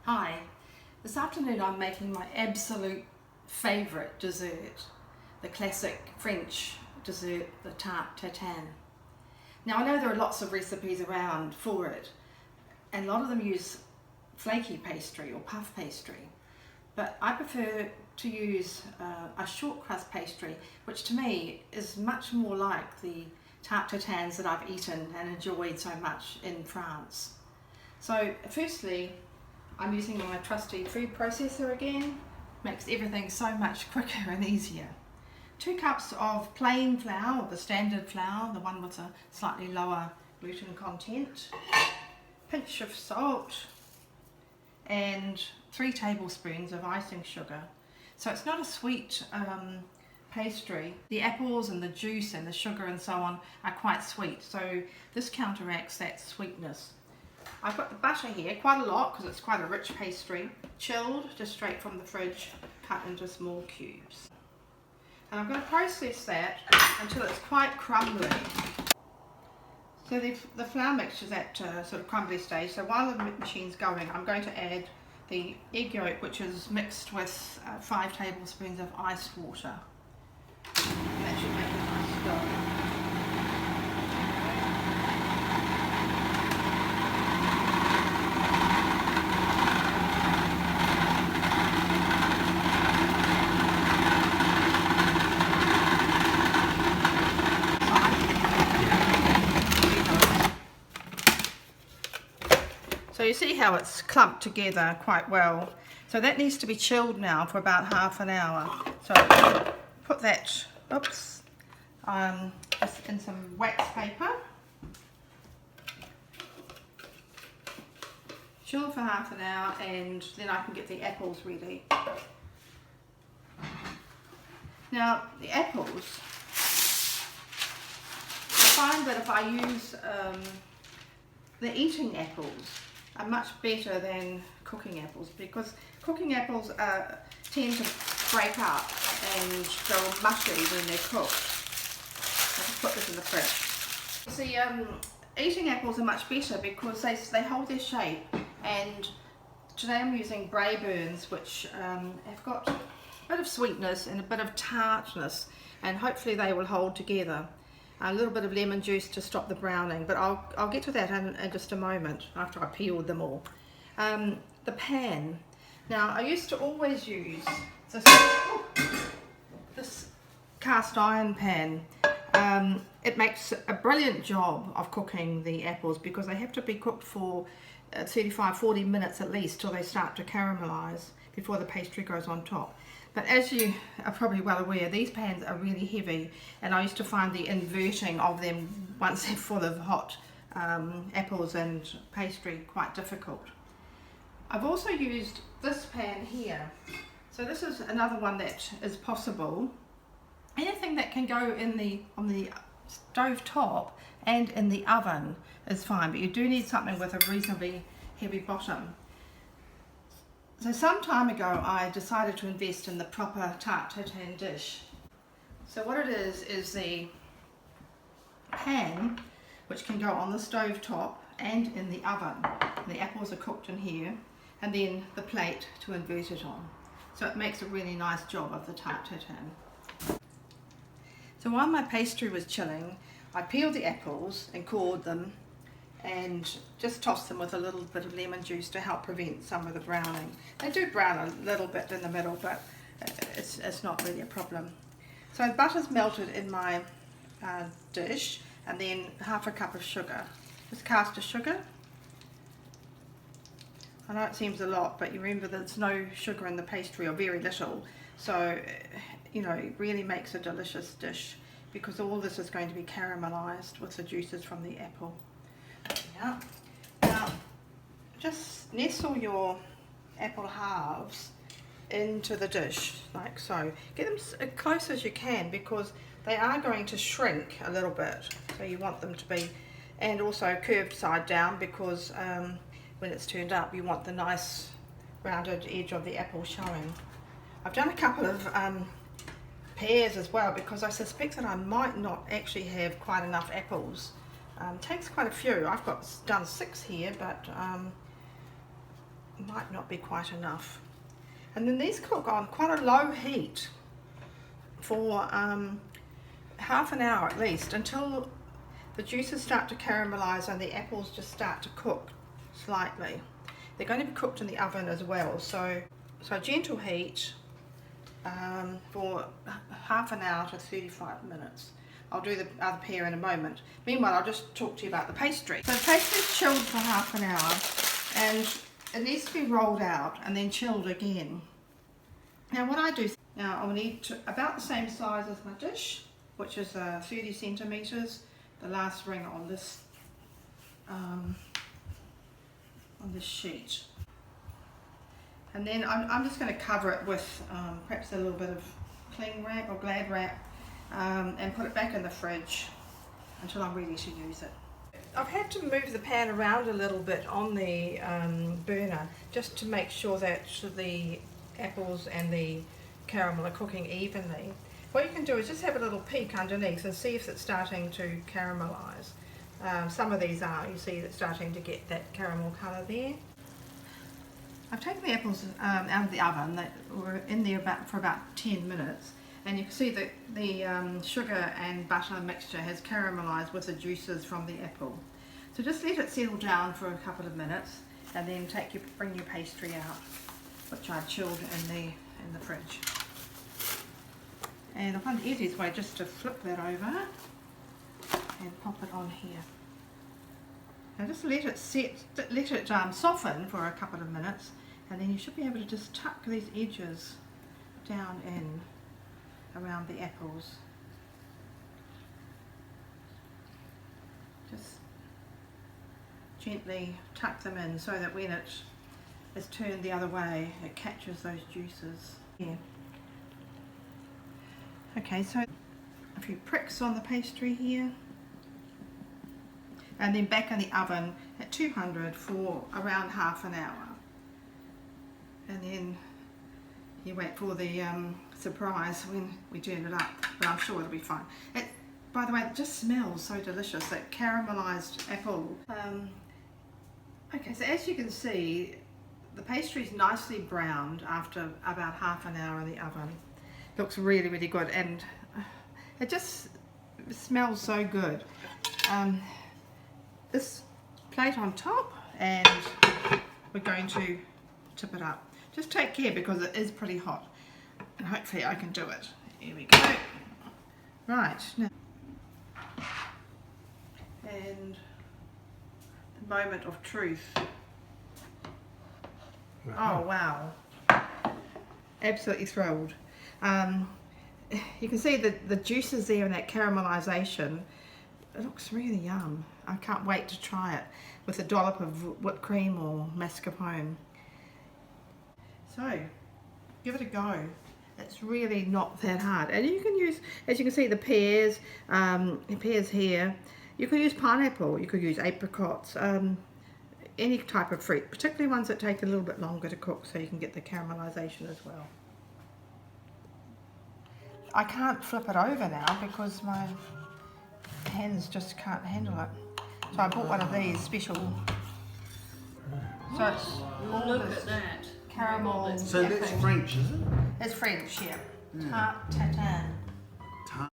Hi, this afternoon I'm making my absolute favourite dessert, the classic French dessert, the tart tatin. Now I know there are lots of recipes around for it, and a lot of them use flaky pastry or puff pastry, but I prefer to use a short crust pastry, which to me is much more like the tart tatins that I've eaten and enjoyed so much in France. So firstly, I'm using my trusty food processor again. Makes everything so much quicker and easier. 2 cups of plain flour, or the standard flour, the one with a slightly lower gluten content. Pinch of salt and 3 tablespoons of icing sugar. So it's not a sweet pastry. The apples and the juice and the sugar and so on are quite sweet, so this counteracts that sweetness. I've got the butter here, quite a lot because it's quite a rich pastry, chilled just straight from the fridge, cut into small cubes. And I'm going to process that until it's quite crumbly. So the flour mixture is at sort of crumbly stage, so while the machine's going I'm going to add the egg yolk, which is mixed with 5 tablespoons of ice water. And that should make a nice dough. So you see how it's clumped together quite well. So that needs to be chilled now for about half an hour. So put that, just in some wax paper. Chill for half an hour and then I can get the apples ready. Now the apples, I find that if I use the eating apples are much better than cooking apples, because cooking apples tend to break up and go mushy when they're cooked. I'll just put this in the fridge. See, eating apples are much better because they hold their shape, and today I'm using Braeburns, which have got a bit of sweetness and a bit of tartness, and hopefully they will hold together. A little bit of lemon juice to stop the browning, but I'll get to that in just a moment after I peeled them all. The pan. Now I used to always use this cast iron pan. It makes a brilliant job of cooking the apples because they have to be cooked for 35-40 minutes at least till they start to caramelize before the pastry goes on top. But as you are probably well aware, these pans are really heavy, and I used to find the inverting of them once they're full of hot apples and pastry quite difficult. I've also used this pan here. So this is another one that is possible. Anything that can go on the stove top and in the oven is fine, but you do need something with a reasonably heavy bottom. So some time ago I decided to invest in the proper tart tatin dish. So what it is the pan, which can go on the stove top and in the oven. The apples are cooked in here, and then the plate to invert it on. So it makes a really nice job of the tart tatin. So while my pastry was chilling, I peeled the apples and cored them and just toss them with a little bit of lemon juice to help prevent some of the browning. They do brown a little bit in the middle, but it's not really a problem. So butter's melted in my dish, and then half a cup of sugar. Just caster sugar. I know it seems a lot, but you remember there's no sugar in the pastry, or very little, so you know, it really makes a delicious dish because all this is going to be caramelized with the juices from the apple. Yeah. Now, just nestle your apple halves into the dish like so. Get them as close as you can because they are going to shrink a little bit. So you want them to be, and also curved side down because when it's turned up you want the nice rounded edge of the apple showing. I've done a couple of pears as well because I suspect that I might not actually have quite enough apples. Takes quite a few. I've done 6 here, but might not be quite enough. And then these cook on quite a low heat for half an hour at least, until the juices start to caramelize and the apples just start to cook slightly. They're going to be cooked in the oven as well, so gentle heat for half an hour to 35 minutes. I'll do the other pair in a moment. Meanwhile, I'll just talk to you about the pastry. So the pastry's chilled for half an hour, and it needs to be rolled out and then chilled again. Now what I do, now I'll need about the same size as my dish, which is 30 centimeters. The last ring on this sheet. And then I'm just going to cover it with perhaps a little bit of cling wrap or Glad wrap, and put it back in the fridge until I'm ready to use it. I've had to move the pan around a little bit on the burner just to make sure that the apples and the caramel are cooking evenly. What you can do is just have a little peek underneath and see if it's starting to caramelize. Some of these are, you see it's starting to get that caramel colour there. I've taken the apples out of the oven. That were in there for about 10 minutes, and you can see that the sugar and butter mixture has caramelized with the juices from the apple. So just let it settle down for a couple of minutes, and then bring your pastry out, which I chilled in the fridge. And I find the easiest way just to flip that over and pop it on here. Now just let it soften for a couple of minutes, and then you should be able to just tuck these edges down in around the apples. Just gently tuck them in so that when it is turned the other way, it catches those juices. Yeah. Okay, so a few pricks on the pastry here. And then back in the oven at 200 for around half an hour. And then you wait for the surprise when we turn it up, but I'm sure it'll be fine. By the way, it just smells so delicious, that caramelized apple. Okay, so as you can see, the pastry's nicely browned after about half an hour in the oven. Looks really, really good, and it just smells so good. This plate on top, and we're going to tip it up. Just take care because it is pretty hot, and hopefully I can do it. Here we go. Right, now, and the moment of truth. Oh wow, absolutely thrilled. You can see the juices there and that caramelization. It looks really yum. I can't wait to try it with a dollop of whipped cream or mascarpone. So, give it a go. It's really not that hard. And you can use, as you can see, the pears here. You could use pineapple, you could use apricots, any type of fruit, particularly ones that take a little bit longer to cook so you can get the caramelization as well. I can't flip it over now because my hands just can't handle it. So I bought one of these special. So it's all Look this at that. caramel. So that's French, is it? It's French, yeah. Tarte, Tatin.